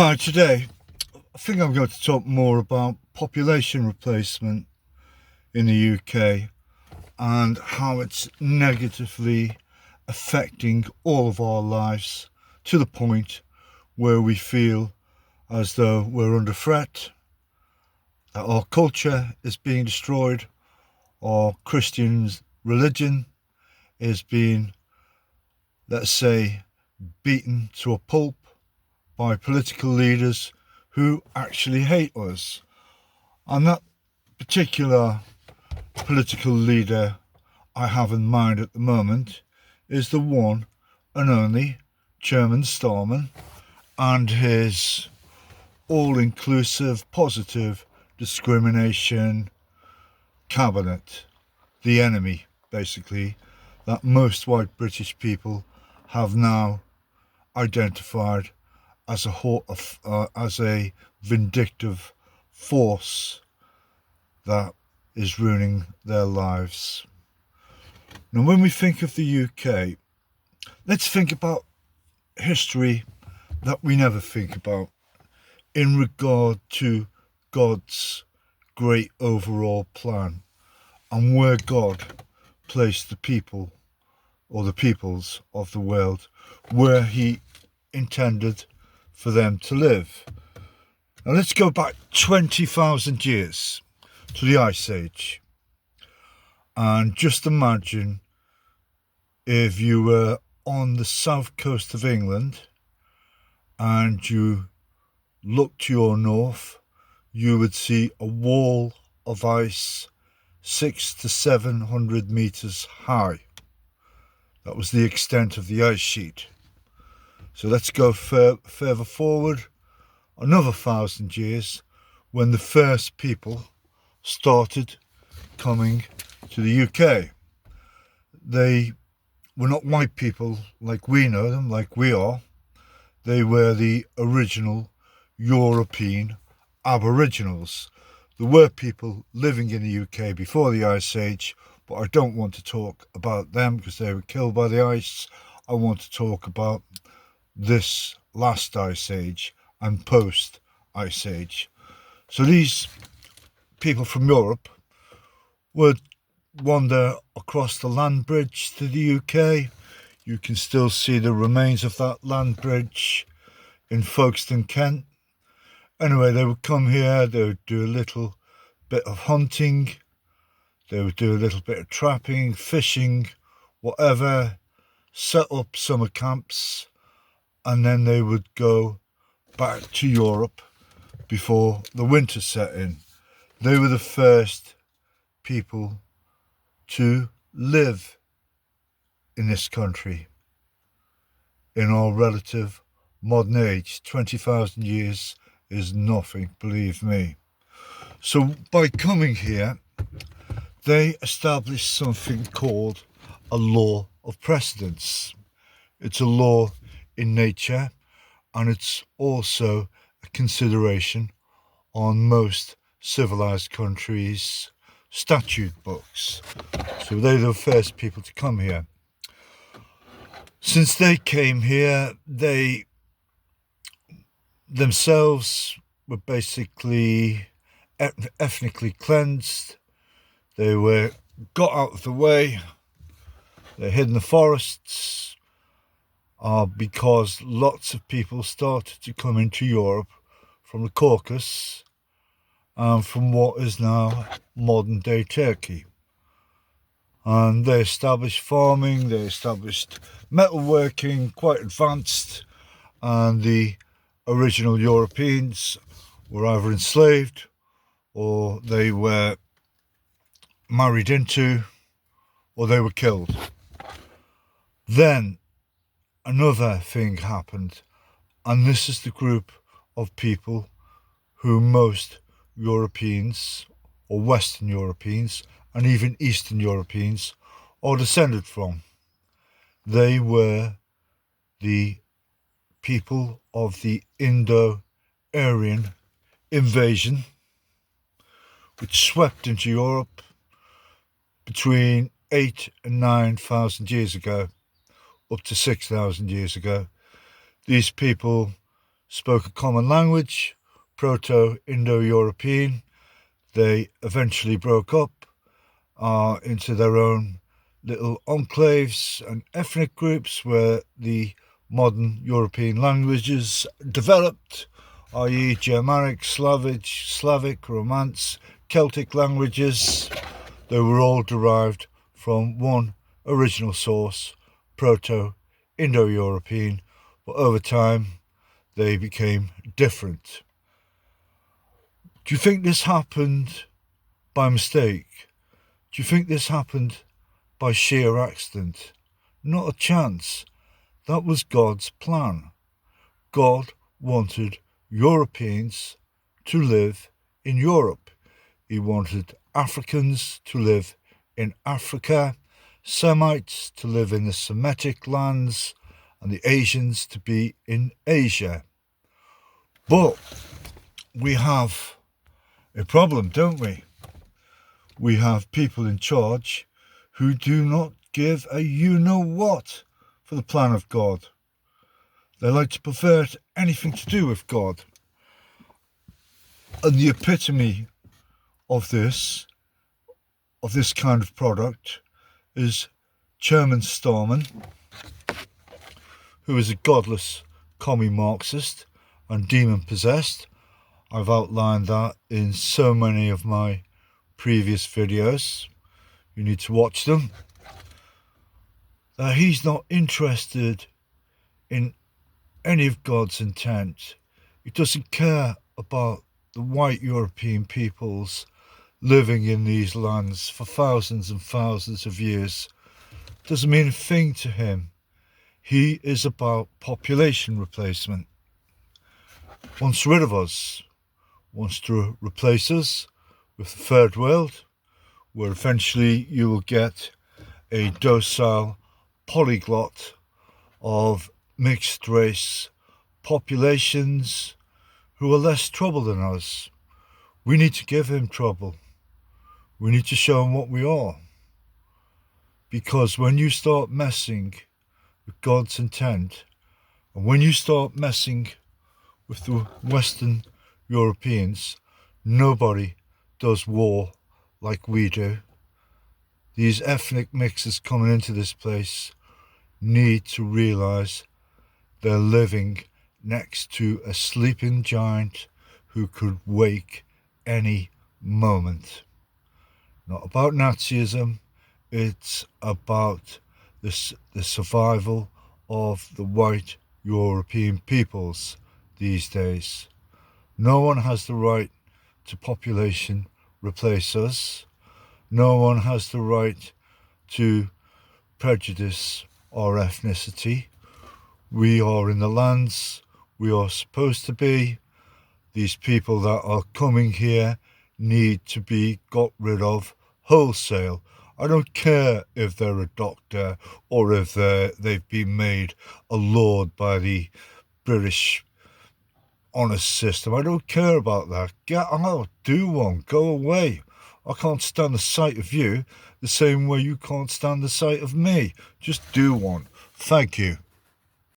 Hi, today I think I'm going to talk more about population replacement in the UK and how it's negatively affecting all of our lives to the point where we feel as though we're under threat, that our culture is being destroyed, our Christian religion is being, let's say, beaten to a pulp by political leaders who actually hate us. And that particular political leader I have in mind at the moment is the one and only Chairman Starmer and his all-inclusive positive discrimination cabinet, the enemy basically that most white British people have now identified as a vindictive force that is ruining their lives. Now, when we think of the UK, let's think about history that we never think about in regard to God's great overall plan and where God placed the people or the peoples of the world where he intended for them to live. Now let's go back 20,000 years to the Ice Age and just imagine if you were on the south coast of England and you looked to your north, you would see a wall of ice 600 to 700 meters high. That was the extent of the ice sheet. So let's go further forward another 1,000 years when the first people started coming to the UK. They were not white people like we know them, like we are. They were the original European Aboriginals. There were people living in the UK before the Ice Age, but I don't want to talk about them because they were killed by the ice. I want to talk about this last Ice Age and post Ice Age. So these people from Europe would wander across the land bridge to the UK. You can still see the remains of that land bridge in Folkestone, Kent. Anyway, they would come here, they would do a little bit of hunting, they would do a little bit of trapping, fishing, whatever, set up summer camps, and then they would go back to Europe before the winter set in. They were the first people to live in this country in our relative modern age. 20,000 years is nothing, believe me. So by coming here, they established something called a law of precedence. It's a law in nature, and it's also a consideration on most civilized countries' statute books. So they're the first people to come here. Since they came here, they themselves were basically ethnically cleansed. They were got out of the way. They hid in the forests because lots of people started to come into Europe from the Caucasus and from what is now modern day Turkey. And they established farming, they established metalworking, quite advanced, and the original Europeans were either enslaved or they were married into or they were killed. Then another thing happened, and this is the group of people who most Europeans or Western Europeans and even Eastern Europeans are descended from. They were the people of the Indo-Aryan invasion, which swept into Europe between 8,000 and 9,000 years ago, up to 6,000 years ago. These people spoke a common language, Proto-Indo-European. They eventually broke up into their own little enclaves and ethnic groups where the modern European languages developed, i.e. Germanic, Slavic, Romance, Celtic languages. They were all derived from one original source, Proto-Indo-European, but over time they became different. Do you think this happened by mistake? Do you think this happened by sheer accident? Not a chance. That was God's plan. God wanted Europeans to live in Europe. He wanted Africans to live in Africa, Semites to live in the Semitic lands, and the Asians to be in Asia. But we have a problem, don't we? We have people in charge who do not give a you-know-what for the plan of God. They like to pervert anything to do with God. And the epitome of this kind of product is Chairman Starman, who is a godless commie Marxist and demon-possessed. I've outlined that in so many of my previous videos. You need to watch them. He's not interested in any of God's intent. He doesn't care about the white European peoples living in these lands for thousands and thousands of years. Doesn't mean a thing to him. He is about population replacement. Wants rid of us. Wants to replace us with the third world, where eventually you will get a docile polyglot of mixed race populations who are less trouble than us. We need to give him trouble. We need to show him what we are. Because when you start messing with God's intent, and when you start messing with the Western Europeans, nobody does war like we do. These ethnic mixes coming into this place need to realise they're living next to a sleeping giant who could wake any moment. Not about Nazism, it's about the survival of the white European peoples these days. No one has the right to population replace us. No one has the right to prejudice our ethnicity. We are in the lands we are supposed to be. These people that are coming here need to be got rid of wholesale. I don't care if they're a doctor or if they've been made a lord by the British honest system. I don't care about that. Get out, do one, go away. I can't stand the sight of you the same way you can't stand the sight of me. Just do one. Thank you.